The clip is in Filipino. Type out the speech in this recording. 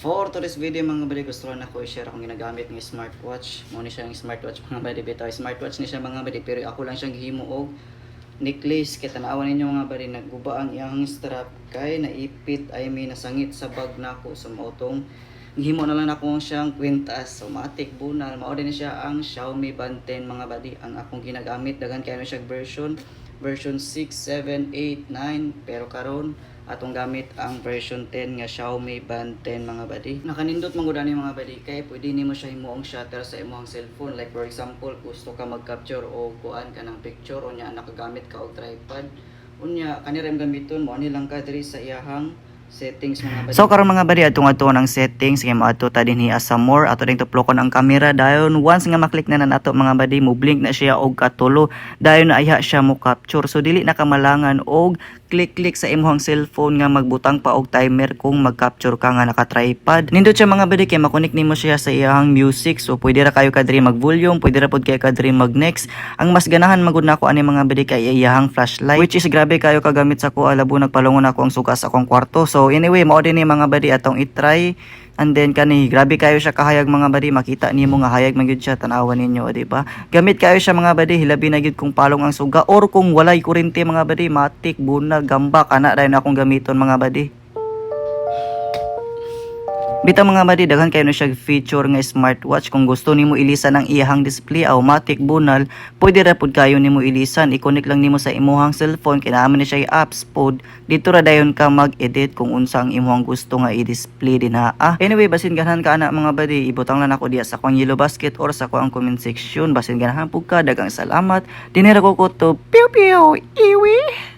For today's video mga buddy, gusto lang ako i-share akong ginagamit ng smartwatch. Muna siya ng smartwatch mga buddy, bitaw smartwatch ni siya mga buddy, pero ako lang siyang gihimo og necklace. Kaya tanawan ninyo mga buddy, nagguba ang iyang strap kay naipit ay may nasangit sa bag nako. So mautong gihimo na lang ako siyang kwintas. So matik bunal, mao din siya ang Xiaomi Band 10 mga buddy. Ang akong ginagamit daghan kayo siya version 6, 7, 8, 9, pero karon atong gamit ang version 10 nga Xiaomi Band 10 mga buddy. Nakanindot man gud ani mga buddy kay pwede nimo siya himuong shutter sa imong cellphone. Like for example, gusto ka mag-capture o kuan ka ng picture unya nakagamit ka og tripod. Unya kanira gamiton mo ani lang ka diri sa iyahang settings mga buddy. So karon mga buddy, atong ang settings kay moadto ta dinhi as sa more, ato ding tuplokon ang camera. Dayon once nga maklik na nato mga buddy, mo blink na siya og katulo. Dayon na ayha siya mo capture. So dili na kamalangan og click sa imong cellphone nga magbutang pa og timer kung mag-capture ka nga naka-tripod. Nindot siya mga buddy kay makonek nimo siya sa iyang music. So pwede ra kayo kadiri mag-volume, pwede ra pod kayo kadiri mag-next. Ang mas ganahan magud nako ani mga buddy kay iyang flashlight, which is grabe kayo kagamit sa ko, labo nagpalungon ako ang suka sa akong kwarto. So anyway, mao din ni mga buddy atong i-try. And then kani grabe kayo siya kahayag mga buddy, makita nimo nga hayag man gyud siya, tan-awan ninyo di ba? Gamit kayo siya mga buddy, hilabi na gyud kung palong ang suga or kung walay kuryente mga buddy, matik, bunag, gamba kana dahil akong gamiton mga buddy. Bitaw mga buddy, daghan kayo na siya feature nga smartwatch. Kung gusto nimo ilisan ang iyahang display automatic bunal, pwede ra pud kayo nimo ilisan. I-connect lang nimo sa imong cellphone, kinaaman ni siya apps pod. Dito ra dayon ka mag-edit kung unsa ang imong gusto nga i-display din ha. Anyway, basin ganahan ka ana mga buddy, ibutang lang ako diya sa akong yellow basket or sa akong comment section. Basin ganahan pud ka, daghang salamat. Dinira ko to. Pew pew. Iwi.